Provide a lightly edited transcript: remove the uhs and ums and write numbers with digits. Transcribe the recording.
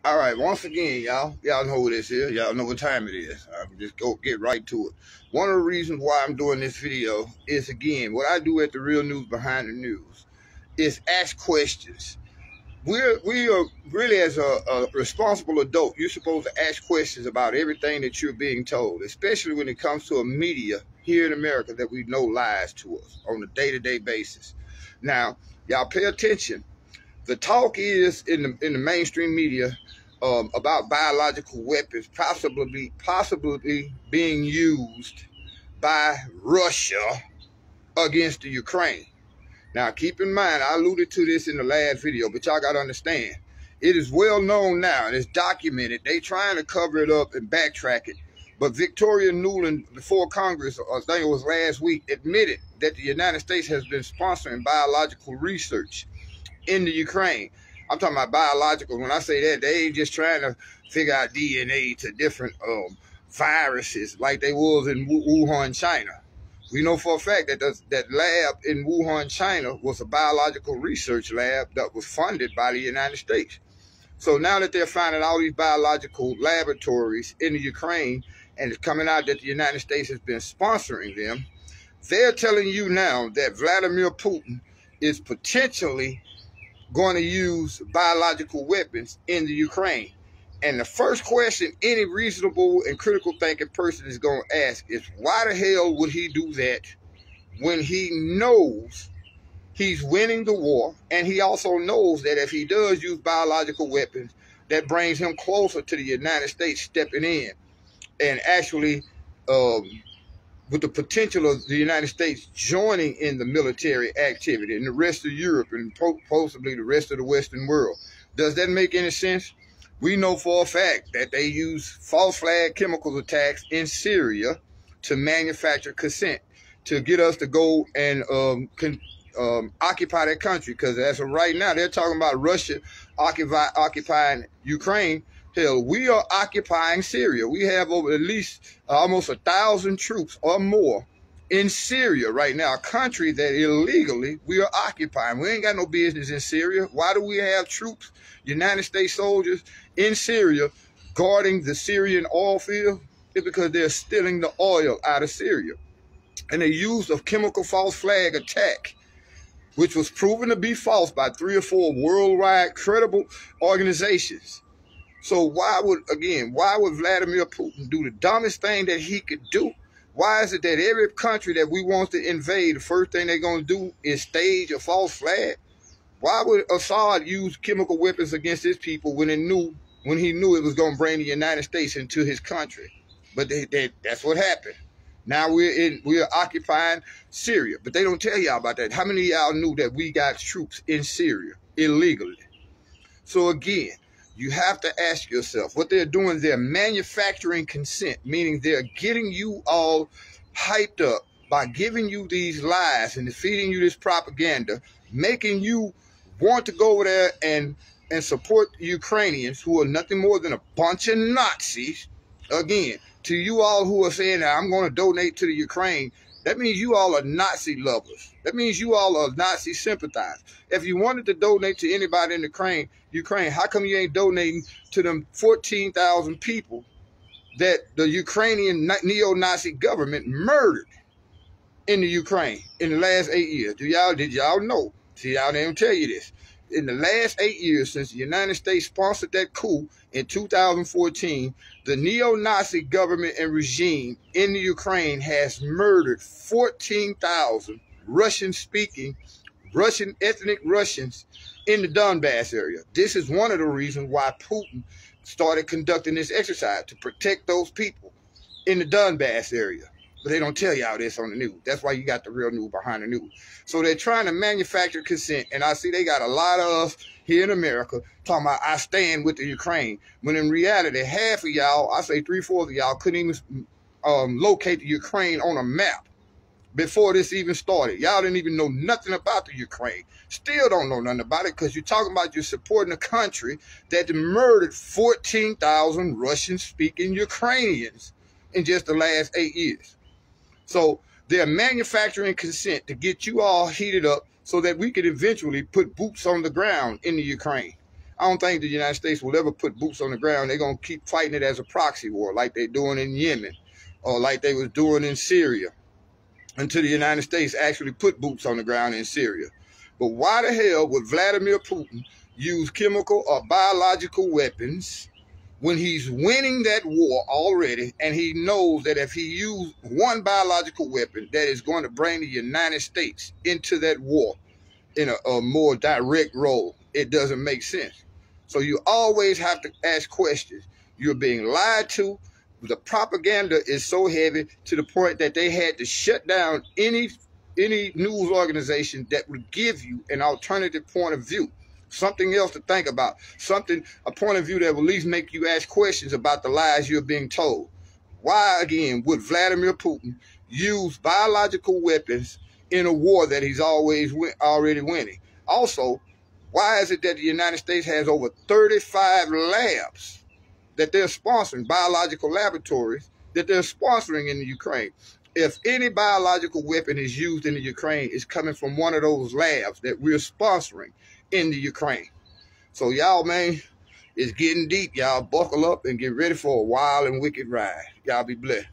All right, once again, y'all know who this is. Y'all know what time it is. I'm just go get right to it. One of the reasons why I'm doing this video is, again, what I do at the Real News Behind the News is ask questions. We are really, as a responsible adult, you're supposed to ask questions about everything that you're being told, especially when it comes to a media here in America that we know lies to us on a day-to-day basis. Now, y'all pay attention. The talk is in the mainstream media about biological weapons possibly being used by Russia against the Ukraine. Now, keep in mind, I alluded to this in the last video, but y'all got to understand, it is well known now and it's documented. They trying to cover it up and backtrack it. But Victoria Nuland, before Congress, I think it was last week, admitted that the United States has been sponsoring biological research in the Ukraine. I'm talking about biological. When I say that, they ain't just trying to figure out DNA to different viruses like they was in Wuhan, China. We know for a fact that that lab in Wuhan, China was a biological research lab that was funded by the United States. So now that they're finding all these biological laboratories in the Ukraine and it's coming out that the United States has been sponsoring them, they're telling you now that Vladimir Putin is potentially going to use biological weapons in the Ukraine. And the first question any reasonable and critical thinking person is going to ask is, why the hell would he do that when he knows he's winning the war, and he also knows that if he does use biological weapons, that brings him closer to the United States stepping in and actually with the potential of the United States joining in the military activity in the rest of Europe and possibly the rest of the Western world. Does that make any sense? We know for a fact that they use false flag chemicals attacks in Syria to manufacture consent to get us to go and occupy that country. Because as of right now, they're talking about Russia occupying Ukraine. Hell, we are occupying Syria. We have over at least almost 1,000 troops or more in Syria right now, a country that illegally we are occupying. We ain't got no business in Syria. Why do we have troops, United States soldiers in Syria guarding the Syrian oil field? It's because they're stealing the oil out of Syria. And they used a chemical false flag attack, which was proven to be false by 3 or 4 worldwide credible organizations. So why would Vladimir Putin do the dumbest thing that he could do? Why is it that every country that we want to invade, the first thing they're going to do is stage a false flag? Why would Assad use chemical weapons against his people when he knew it was going to bring the United States into his country? But that's what happened. Now we're occupying Syria, but they don't tell y'all about that. How many of y'all knew that we got troops in Syria illegally? So again, you have to ask yourself, what they're doing, they're manufacturing consent, meaning they're getting you all hyped up by giving you these lies and feeding you this propaganda, making you want to go over there and support the Ukrainians, who are nothing more than a bunch of Nazis. Again, to you all who are saying that I'm going to donate to the Ukraine, that means you all are Nazi lovers. That means you all are Nazi sympathizers. If you wanted to donate to anybody in the Ukraine, how come you ain't donating to them 14,000 people that the Ukrainian neo-Nazi government murdered in the Ukraine in the last 8 years? Did y'all know? See, y'all didn't tell you this. In the last 8 years, since the United States sponsored that coup in 2014, the neo-Nazi government and regime in the Ukraine has murdered 14,000 Russian-speaking, ethnic Russians in the Donbass area. This is one of the reasons why Putin started conducting this exercise, to protect those people in the Donbass area. But they don't tell y'all this on the news. That's why you got the Real News Behind the News. So they're trying to manufacture consent. And I see they got a lot of us here in America talking about, I stand with the Ukraine. When in reality, half of y'all, I say 3/4 of y'all, couldn't even locate the Ukraine on a map before this even started. Y'all didn't even know nothing about the Ukraine. Still don't know nothing about it, because you're talking about you're supporting a country that murdered 14,000 Russian-speaking Ukrainians in just the last 8 years. So they're manufacturing consent to get you all heated up so that we could eventually put boots on the ground in the Ukraine. I don't think the United States will ever put boots on the ground. They're going to keep fighting it as a proxy war like they're doing in Yemen or like they was doing in Syria until the United States actually put boots on the ground in Syria. But why the hell would Vladimir Putin use chemical or biological weapons when he's winning that war already, and he knows that if he used one biological weapon that is going to bring the United States into that war in a more direct role, it doesn't make sense. So you always have to ask questions. You're being lied to. The propaganda is so heavy to the point that they had to shut down any news organization that would give you an alternative point of view, something else to think about, a point of view that will at least make you ask questions about the lies you're being told. Why, again, would Vladimir Putin use biological weapons in a war that he's already winning? Also, why is it that the United States has over 35 labs that they're sponsoring, biological laboratories that they're sponsoring in the Ukraine? If any biological weapon is used in the Ukraine, it's coming from one of those labs that we're sponsoring in the Ukraine. So y'all, man, it's getting deep. Y'all buckle up and get ready for a wild and wicked ride. Y'all be blessed.